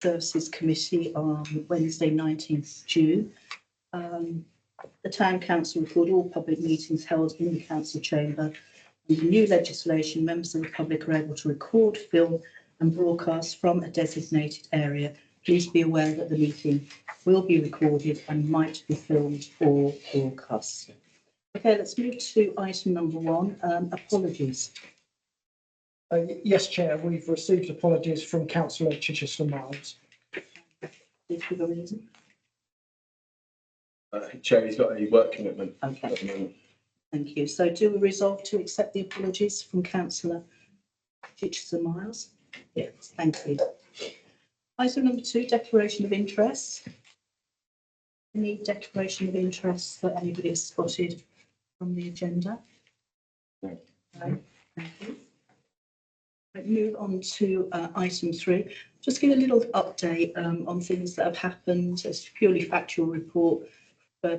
Services Committee on Wednesday, 19th June. The Town Council record all public meetings held in the Council Chamber. Under new legislation, members of the public are able to record, film and broadcast from a designated area. Please be aware that the meeting will be recorded and might be filmed or broadcast. Okay, let's move to item number 1, apologies. Yes, Chair, we've received apologies from Councillor Chichester Miles. Please give a reason. Chair, he's got a work commitment Okay. at the moment. Thank you. So do we resolve to accept the apologies from Councillor Chichester Miles? Yes, thank you. Item number 2, declaration of interest. Any declaration of interest that anybody has spotted from the agenda? No. No. Thank you. Right, move on to item 3. Just give a little update on things that have happened. It's a purely factual report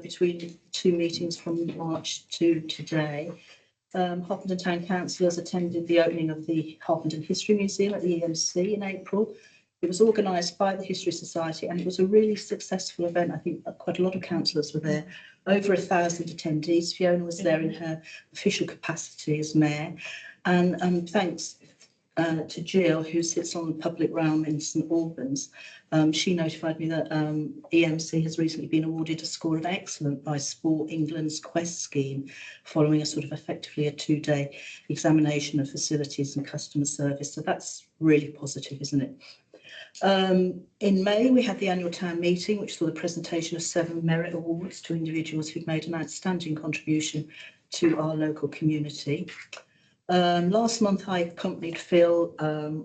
between 2 meetings from March to today. Harpenden Town Council has attended the opening of the Harpenden History Museum at the EMC in April. It was organised by the History Society and it was a really successful event. I think quite a lot of councillors were there, over 1,000 attendees. Fiona was there in her official capacity as mayor. And thanks to Jill, who sits on the public realm in St Albans, she notified me that EMC has recently been awarded a score of excellent by Sport England's Quest scheme, following a sort of effectively a 2-day examination of facilities and customer service. So that's really positive, isn't it? In May, we had the annual town meeting, which saw the presentation of 7 merit awards to individuals who've made an outstanding contribution to our local community. Last month, I accompanied Phil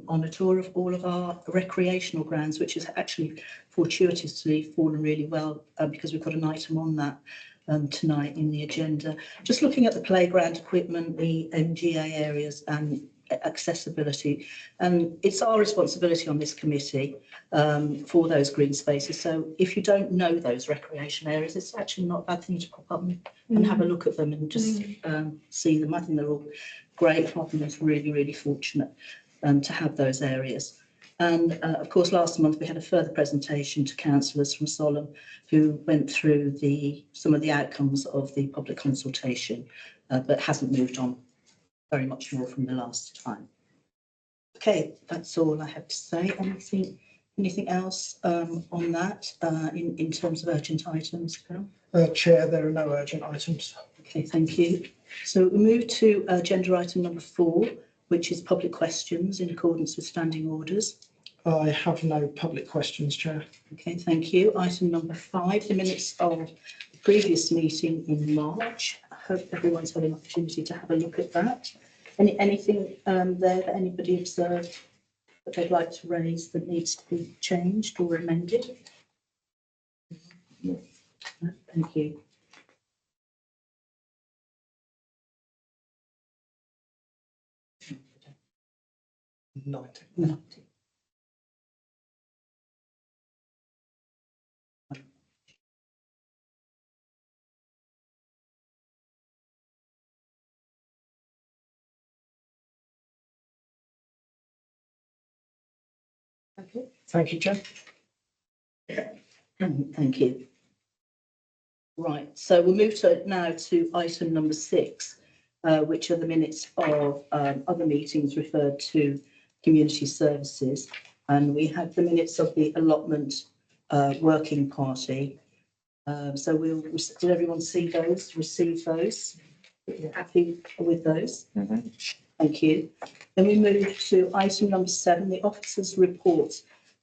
on a tour of all of our recreational grounds, which has actually fortuitously fallen really well because we've got an item on that tonight in the agenda. Just looking at the playground equipment, the MGA areas and accessibility, and it's our responsibility on this committee for those green spaces. So if you don't know those recreation areas, it's actually not a bad thing to pop up and have a look at them and just see them. I think they're all great. Harpenden's really, really fortunate to have those areas. And of course, last month we had a further presentation to councillors from Solemn who went through some of the outcomes of the public consultation, but hasn't moved on very much more from the last time. Okay, that's all I have to say. Anything else on that in terms of urgent items, Phil? Chair, there are no urgent items. Okay, thank you. So we move to agenda item number 4, which is public questions in accordance with standing orders. I have no public questions, Chair. Okay, thank you. Item number 5, the minutes of the previous meeting in March. I hope everyone's had an opportunity to have a look at that. Anything there that anybody observed that they'd like to raise that needs to be changed or amended? No. No, thank you. No. Okay. Thank you, Chair. Thank you. Right, so we'll move now to item number 6, which are the minutes of other meetings referred to community services. And we have the minutes of the allotment working party. So did everyone see those, receive those? You're happy with those? Mm-hmm. Thank you. Then we move to item number 7, the officers' report.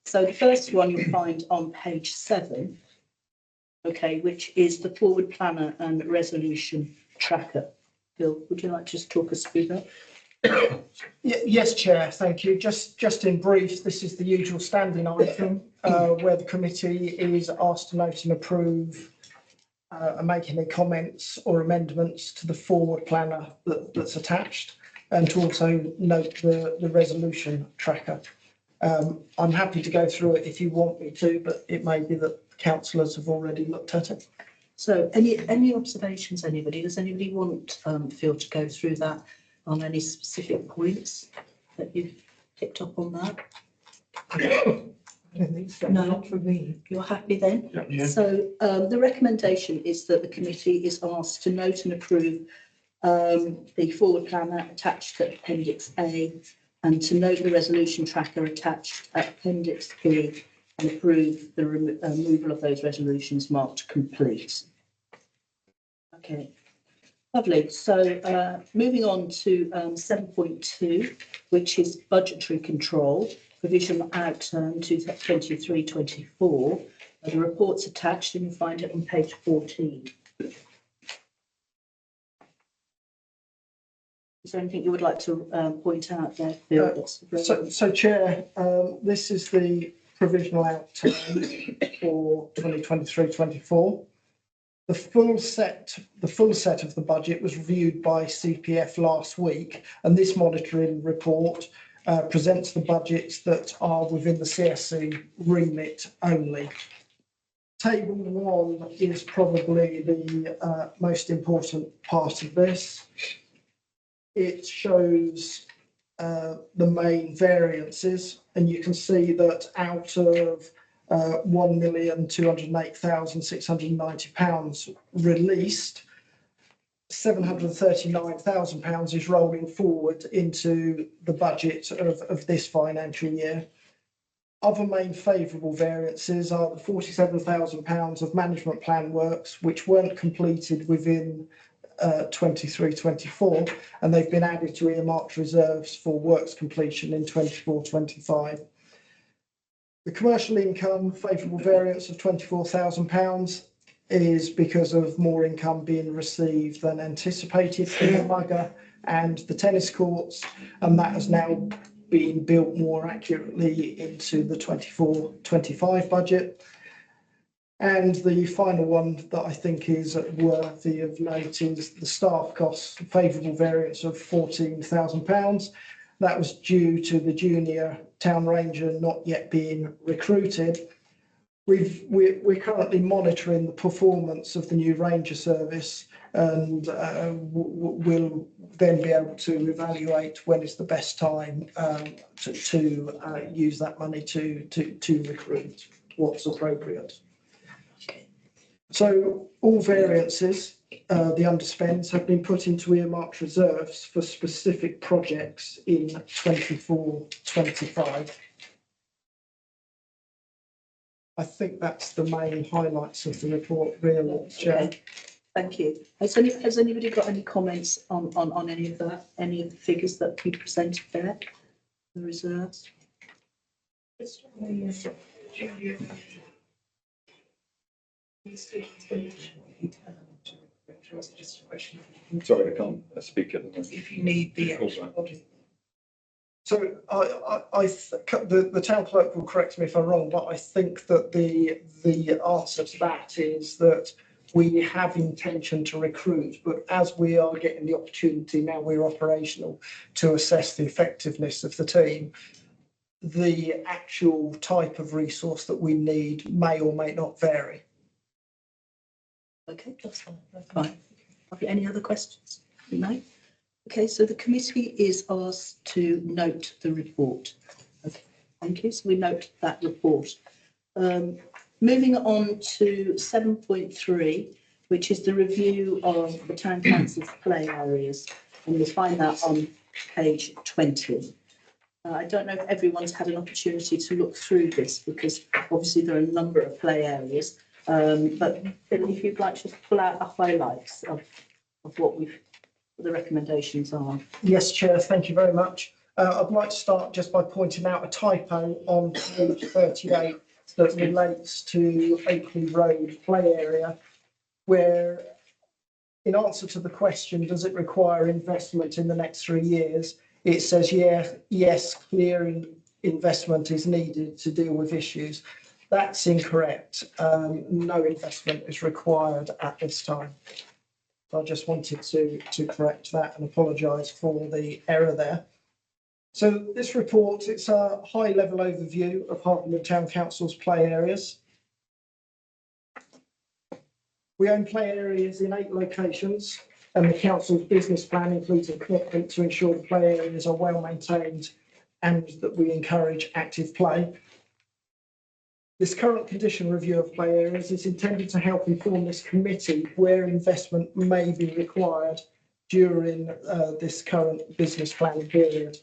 So the first one you'll find on page 7, okay, which is the forward planner and resolution tracker. Bill, would you like to just talk us through that? Yes, Chair, thank you. Just in brief, this is the usual standing item where the committee is asked to note and approve and make any comments or amendments to the forward planner that's attached, and to also note the resolution tracker. I'm happy to go through it if you want me to, but it may be that councillors have already looked at it. So any observations, anybody? Does anybody want Phil to go through that on any specific points that you've picked up on that? No. Not for me. You're happy then? Yeah. So the recommendation is that the committee is asked to note and approve the forward plan attached to Appendix A and to note the resolution tracker attached at Appendix B and approve the removal of those resolutions marked complete. Okay, lovely. So moving on to 7.2, which is budgetary control, provisional outturn 2023-24. The report's attached and you'll find it on page 14. Is there anything you would like to point out there, Phil? that's relevant? So Chair, this is the provisional outturn for 2023-24. The full set of the budget was reviewed by CPF last week, and this monitoring report presents the budgets that are within the CSC remit only. Table 1 is probably the most important part of this. It shows the main variances, and you can see that out of £1,208,690 released, £739,000 is rolling forward into the budget of this financial year. Other main favourable variances are the £47,000 of management plan works, which weren't completed within 23-24, and they've been added to earmarked reserves for works completion in 24-25. The commercial income favourable variance of £24,000 is because of more income being received than anticipated in the Mugger and the tennis courts, and that has now been built more accurately into the 24-25 budget. And the final one that I think is worthy of note is the staff costs favourable variance of £14,000. That was due to the junior town ranger not yet being recruited. We're currently monitoring the performance of the new ranger service, and we'll then be able to evaluate when is the best time to use that money to recruit what's appropriate. So all variances, the underspends, have been put into earmarked reserves for specific projects in 24-25. I think that's the main highlights of the report, really, Chair. Okay, thank you. Has anybody got any comments on any of that, any of the figures that we presented there, the reserves? Sorry, I can't speak at the moment. If you need the extra body. So the town clerk will correct me if I'm wrong, but I think that the answer to that is that we have intention to recruit, but as we are getting the opportunity now we're operational to assess the effectiveness of the team, the actual type of resource that we need may or may not vary. Okay, that's fine. Have you any other questions? No? Okay, so the committee is asked to note the report. Okay, thank you. So we note that report. Moving on to 7.3, which is the review of the town council's play areas, and you'll find that on page 20. I don't know if everyone's had an opportunity to look through this, because obviously there are a number of play areas. But if you'd like to pull out the highlights of what the recommendations are. Yes, Chair, thank you very much. I'd like to start just by pointing out a typo on page 38 that relates to Oakley Road play area, where in answer to the question, does it require investment in the next 3 years? It says, yes, clear investment is needed to deal with issues. That's incorrect. No investment is required at this time. I just wanted to correct that and apologise for the error there. So this report, it's a high-level overview of Hartlepool Town Council's play areas. We own play areas in 8 locations, and the council's business plan includes a commitment to ensure the play areas are well maintained and that we encourage active play. This current condition review of play areas is intended to help inform this committee where investment may be required during this current business planning period.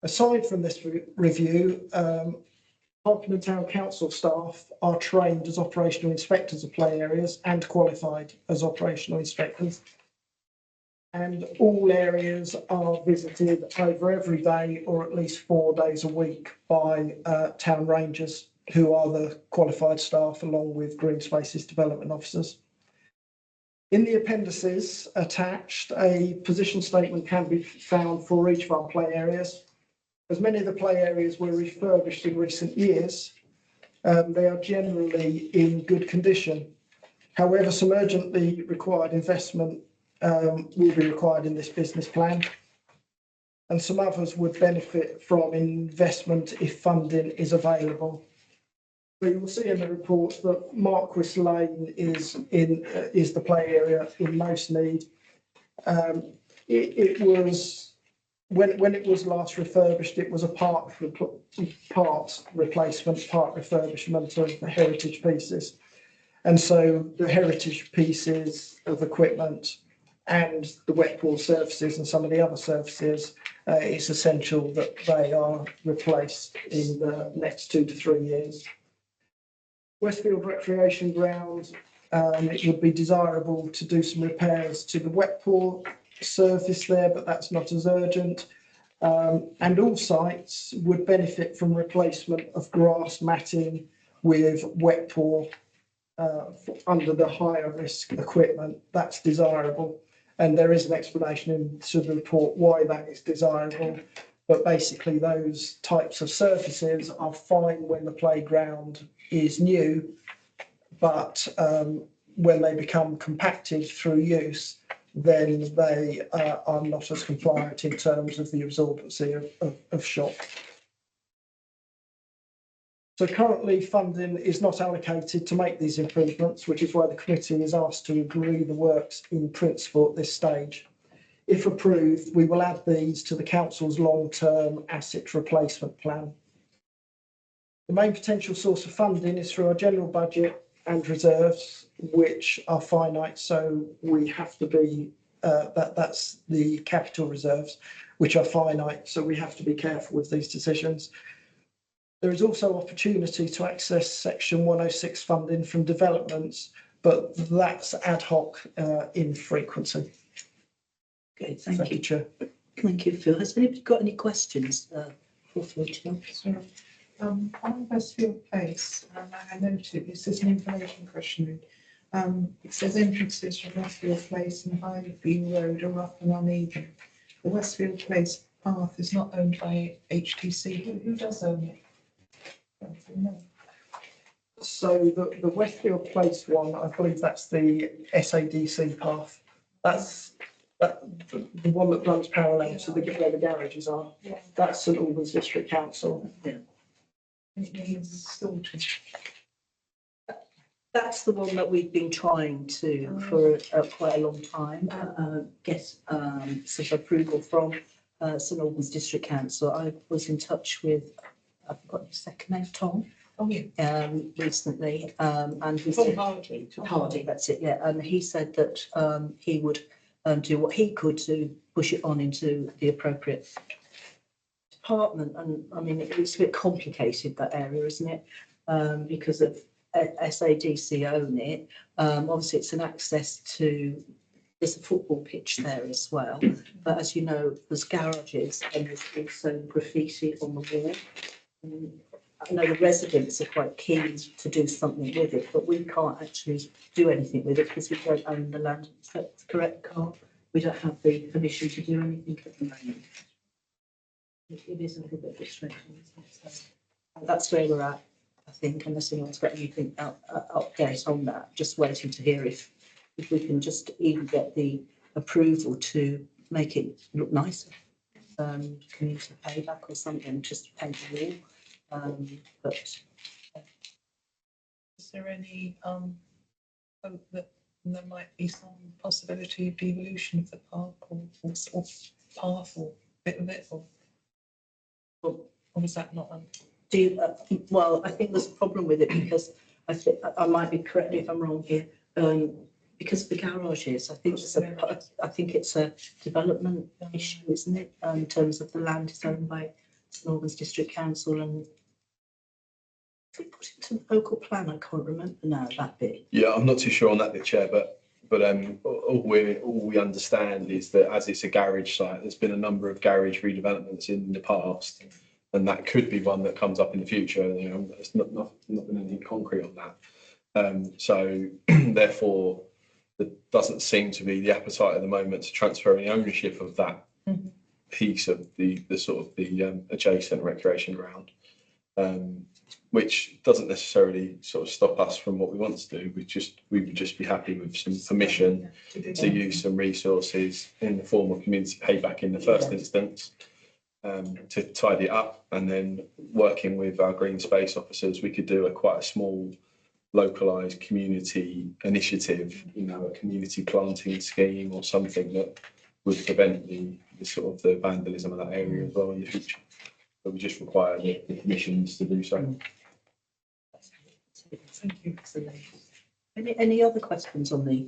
Aside from this review, Harpenden Town Council staff are trained as operational inspectors of play areas and qualified as operational inspectors. And all areas are visited over every day or at least 4 days a week by town rangers, who are the qualified staff along with green spaces development officers. In the appendices attached, a position statement can be found for each of our play areas. As many of the play areas were refurbished in recent years, they are generally in good condition. However, some urgently required investment will be required in this business plan, and some others would benefit from investment if funding is available. So you will see in the report that Marquis Lane is the play area in most need. It was when it was last refurbished, it was a part replacement, part refurbishment of the heritage pieces, and so the heritage pieces of equipment and the wet pool surfaces and some of the other surfaces, it's essential that they are replaced in the next 2 to 3 years. Westfield Recreation Ground, it would be desirable to do some repairs to the wet pool surface there, but that's not as urgent. And all sites would benefit from replacement of grass matting with wet pool under the higher risk equipment. That's desirable. And there is an explanation into the report why that is desirable. But basically, those types of surfaces are fine when the playground is new, but when they become compacted through use, then they are not as compliant in terms of the absorbency of shock. So currently funding is not allocated to make these improvements, which is why the committee is asked to agree the works in principle at this stage. If approved, we will add these to the council's long-term asset replacement plan. The main potential source of funding is through our general budget and reserves, which are finite. So we have to be, that's the capital reserves, which are finite. So we have to be careful with these decisions. There is also opportunity to access Section 106 funding from developments, but that's ad hoc in frequency. Okay, thank you. Chair. Thank you, Phil. Has anybody got any questions for Phil? On Westfield Place, I noted this is an information question. It says entrances from Westfield Place and Highview Road are rough and uneven. The Westfield Place path is not owned by HTC. Who does own it? So the Westfield Place one, I believe that's the SADC path. That's the one that runs parallel to where the garages are. Yeah. That's St Albans District Council. It needs sorting. That's the one that we've been trying to for quite a long time get some approval from St Albans District Council. I was in touch with, I've got his second name, Tom. Oh, yeah. Recently, and he Tom said, Hardy. that's it, yeah. And he said that he would do what he could to push it on into the appropriate department. And I mean, it's a bit complicated, that area, isn't it? Because of SADC own it. Obviously, it's an access to, there's a football pitch there as well. But as you know, there's garages and there's also graffiti on the wall. I know the residents are quite keen to do something with it, but we can't actually do anything with it because we don't own the land. Is that correct, Carl? We don't have the permission to do anything at the moment. It is a little bit frustrating, isn't it? So that's where we're at, I think, unless anyone's got anything update on that. Just waiting to hear if we can just even get the approval to make it look nicer. Community payback or something, just paint the wall. But Is there any hope that there might be some possibility of devolution of the park or path or bit of it, or was that not well, I think there's a problem with it because I think, I might be correct if I'm wrong here, because of the garages, I think it's a development issue, isn't it? In terms of the land is owned by St Albans District Council and if we put it to the local plan, I can't remember now that bit. Yeah, I'm not too sure on that bit, Chair, but all we understand is that as it's a garage site, there's been a number of garage redevelopments in the past, and that could be one that comes up in the future. You know, there's not been anything concrete on that. So therefore, there doesn't seem to be the appetite at the moment to transfer any ownership of that piece of the sort of the adjacent recreation ground. Which doesn't necessarily sort of stop us from what we want to do. We would just be happy with some permission to use some resources in the form of community payback in the first instance, to tidy it up, and then working with our green space officers, we could do quite a small localised community initiative, you know, a community planting scheme or something that would prevent the sort of the vandalism of that area as well in the future. But we just require the permissions to do so. Thank you. Any other questions on the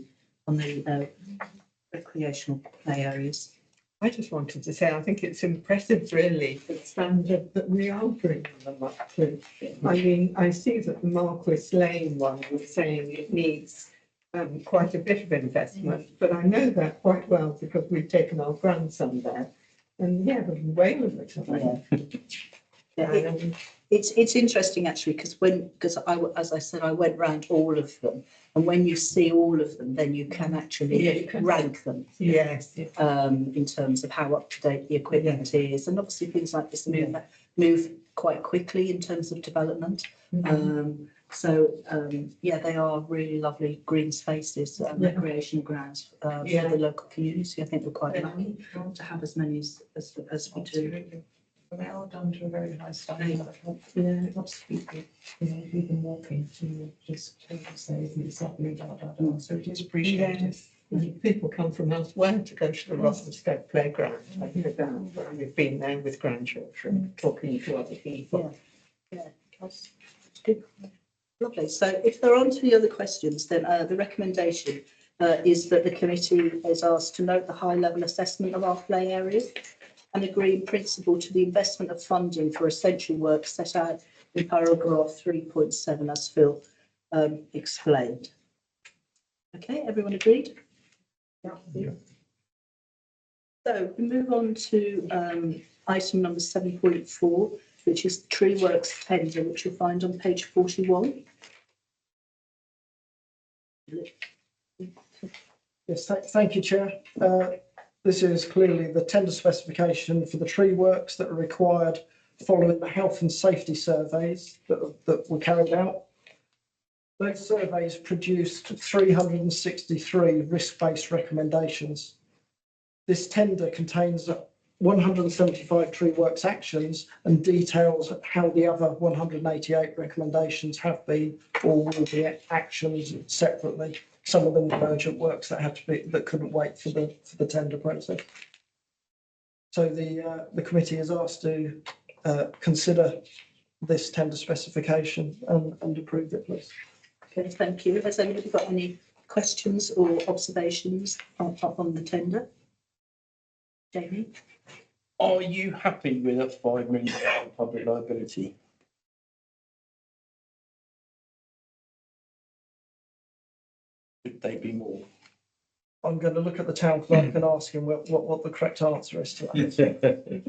recreational play areas? I just wanted to say, I think it's impressive really, the standard that we are bringing them up to. I mean, I see that the Marquis Lane one was saying it needs quite a bit of investment, but I know that quite well because we've taken our grandson there. And yeah, the whale of it. It's interesting actually because as I said, I went round all of them, and when you see all of them, then you can actually rank them. Yes. In terms of how up to date the equipment is, and obviously things like this move quite quickly in terms of development. Yeah, they are really lovely green spaces, recreational grounds for the local community. I think we're quite lucky to have as many as we do. They are done to a very high standard. Lots of people, you know, even walking to just say it's lovely, so it is appreciated. Yes. And people come from elsewhere to go to the Rothamsted playground. I hear that. We've been there with grandchildren, talking to other people. Yeah, that's good. Lovely. So if there aren't any other questions, then the recommendation is that the committee is asked to note the high level assessment of our play areas and agree in principle to the investment of funding for essential work set out in paragraph 3.7 as Phil explained. Okay, everyone agreed? Yeah. So we move on to item number 7.4, which is the tree works tender, which you'll find on page 41. Yes, thank you, Chair. This is clearly the tender specification for the tree works that are required following the health and safety surveys that were carried out. Those surveys produced 363 risk-based recommendations. This tender contains 175 tree works actions and details how the other 188 recommendations have been or will be actioned separately. Some of them were urgent works that couldn't wait for the tender process. So the committee is asked to consider this tender specification and approve it, please. Okay, thank you. Has anybody got any questions or observations on the tender? Jamie? Are you happy with a £5 million public liability? Should they be more? I'm going to look at the town clerk and ask him what the correct answer is to that.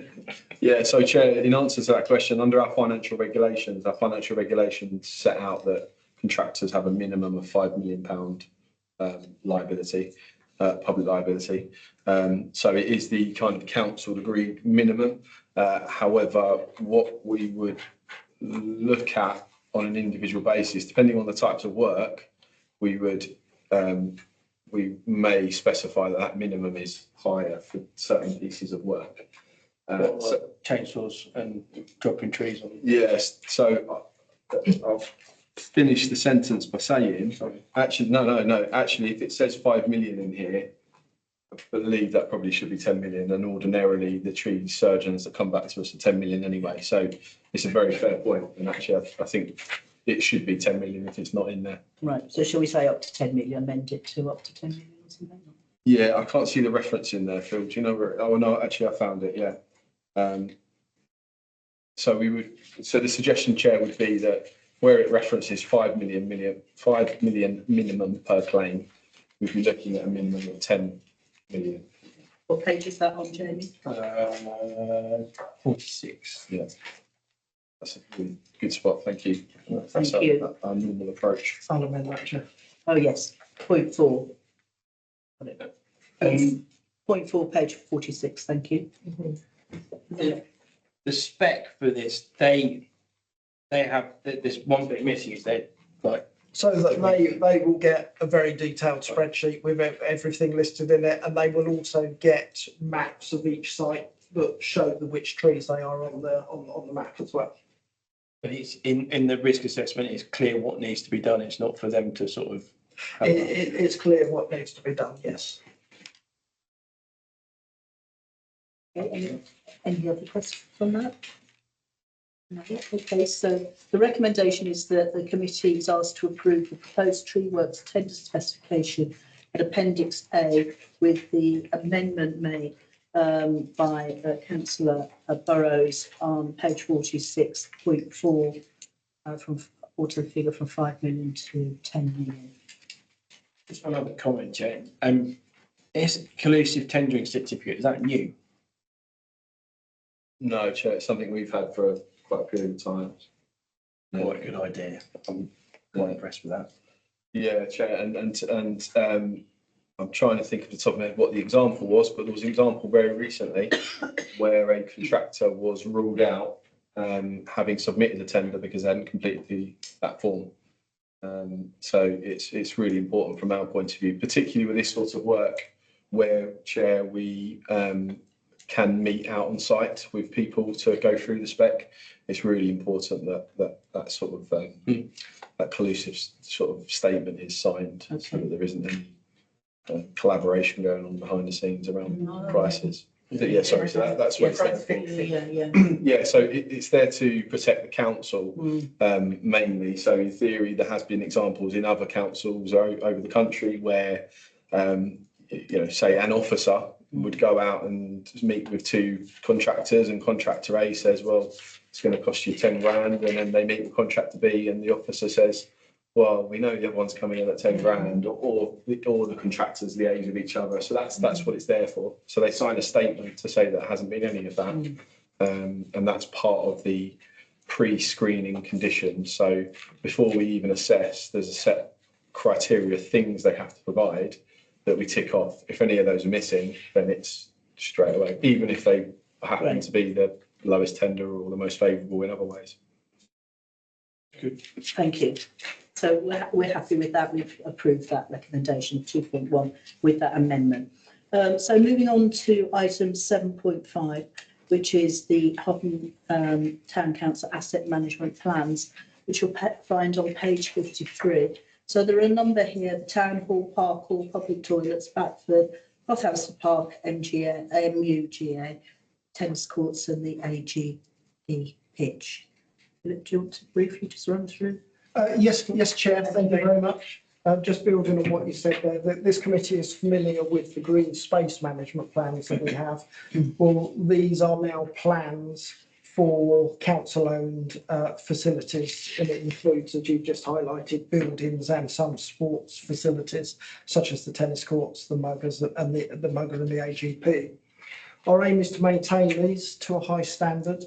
Yeah, so Chair, in answer to that question, under our financial regulations set out that contractors have a minimum of £5 million liability, public liability. So it is the kind of council agreed minimum. However, what we would look at on an individual basis, depending on the types of work, we may specify that minimum is higher for certain pieces of work. Chainsaws and dropping trees on. Yes, so I'll finish the sentence by saying, actually, no. Actually, if it says 5 million in here, believe that probably should be 10 million, and ordinarily the tree surgeons that come back to us are 10 million anyway. So it's a very fair point, and actually I think it should be 10 million if it's not in there. Right, so shall we say up to 10 million, amend it to up to 10 million or something? Yeah, I can't see the reference in there, Phil. Do you know where? Oh no, actually I found it. Yeah. So the suggestion, Chair, would be that where it references 5 million minimum per claim, we'd be looking at a minimum of 10 million. What page is that on, Jamie? 46. Yeah. That's a really good spot. Thank you. Thank you. Our normal approach. I'll amend that, Chair. Oh, yes, point 4. Got it. Point 4, page 46, thank you. The spec for this, they have, there's one bit missing, is they like, So that they will get a very detailed spreadsheet with everything listed in it, and they will also get maps of each site that show which trees they are on the map as well. but it's in the risk assessment, it's clear what needs to be done. It's not for them to sort of. have a- It's clear what needs to be done, yes. Okay, any other questions on that? No. Okay, so the recommendation is that the committee is asked to approve the proposed tree works tender specification at Appendix A with the amendment made by Councillor Burrows on page 46.4 from alter the figure from 5 million to 10 million. Just one other comment, Jane. Is collusive tendering certificate, is that new? No, Chair, it's something we've had for quite a period of time. Quite a good idea. I'm quite impressed with that. Yeah, Chair, and I'm trying to think off the top of my head what the example was, but there was an example very recently where a contractor was ruled out having submitted a tender because they hadn't completed that form. So it's really important from our point of view, particularly with this sort of work where, Chair, we can meet out on site with people to go through the spec. It's really important that sort of that collusive sort of statement is signed, so that there isn't any collaboration going on behind the scenes around prices. Yeah, sorry. So that's what it's there for. Yeah, so it's there to protect the council mainly. So in theory, there has been examples in other councils over the country where, say an officer would go out and meet with two contractors, and contractor A says, well, it's going to cost you 10 grand. And then they meet with contractor B and the officer says, well, we know the other one's coming in at 10 grand, or the contractors liaise with each other. So that's what it's there for. So they sign a statement to say there hasn't been any of that. And that's part of the pre-screening condition. So before we even assess, there's a set criteria, things they have to provide that we tick off. If any of those are missing, then it's straight away, even if they happen to be the lowest tender or the most favourable in other ways. Good. Thank you. So we're happy with that. We've approved that recommendation 2.1 with that amendment. So moving on to item 7.5, which is the Hodden Town Council asset management plans, which you'll find on page 53. So there are a number here: the Town Hall, Park Hall, public toilets, Batford, Hothouse Park, MUGA, tennis courts and the AGP pitch. Do you want to briefly just run through? Yes, Chair, thank you very much. Just building on what you said there, this committee is familiar with the green space management plans that we have. Well, these are now plans for council-owned facilities, and it includes, as you just highlighted, buildings and some sports facilities, such as the tennis courts, the muggers, and the mugger and the AGP. Our aim is to maintain these to a high standard.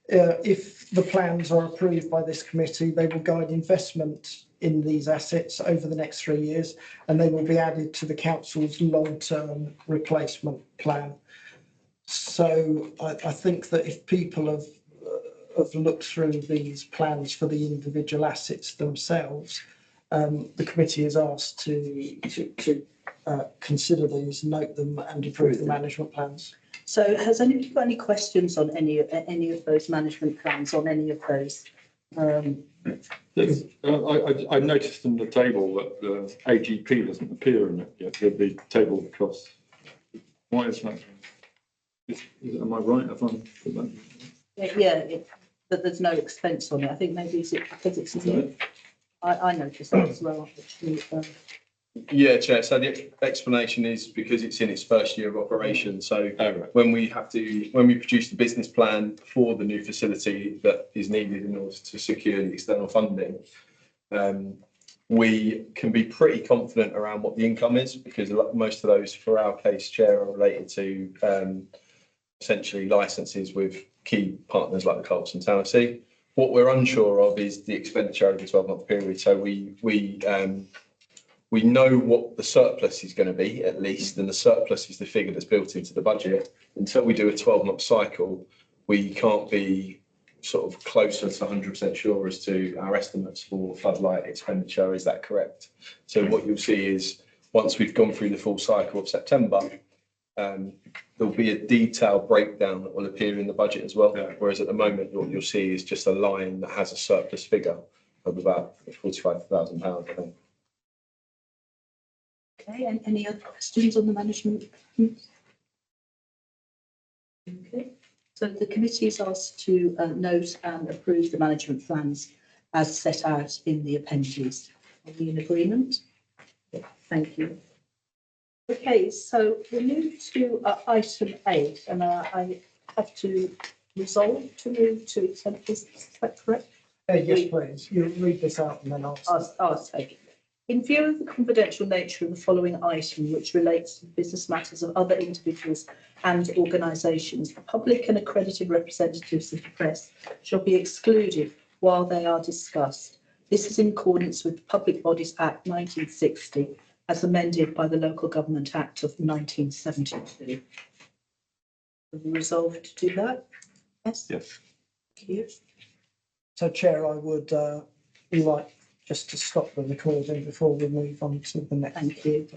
If the plans are approved by this committee, they will guide investment in these assets over the next 3 years, and they will be added to the council's long-term replacement plan. So I think that if people have looked through these plans for the individual assets themselves, the committee is asked to consider these, note them, and approve the management plans. So has anybody got any questions on any of those management plans, on any of those? I noticed in the table that the AGP doesn't appear in it yet, the table of costs. Why is that? Am I right if I'm? That there's no expense on it. I think maybe is it because it's new. I noticed that as well, actually. Yeah, Chair. So the explanation is because it's in its first year of operation. So when we produce the business plan for the new facility that is needed in order to secure the external funding, we can be pretty confident around what the income is because most of those, for our case, Chair, are related to essentially licenses with key partners like the Colts and Tennessee. What we're unsure of is the expenditure over the 12-month period. So we know what the surplus is going to be at least, and the surplus is the figure that's built into the budget. Until we do a 12-month cycle, we can't be sort of closer to 100% sure as to our estimates for floodlight expenditure. Is that correct? So what you'll see is once we've gone through the full cycle of September, there'll be a detailed breakdown that will appear in the budget as well. Yeah. Whereas at the moment, what you'll see is just a line that has a surplus figure of about £45,000, I think. Okay, and any other questions on the management? Okay, so the committee is asked to note and approve the management plans as set out in the appendices. Are we in agreement? Yeah, thank you. Okay, so we move to item 8, and I have to resolve to move to exempt business. Is that correct? Yes, please. You read this out and then I'll take it. In view of the confidential nature of the following item, which relates to business matters of other individuals and organisations, the public and accredited representatives of the press shall be excluded while they are discussed. This is in accordance with the Public Bodies Act 1960, as amended by the Local Government Act of 1972. Have we resolved to do that? Yes. Yes. Thank you. So, Chair, I would like just to stop the recording before we move on to the next. Thank you.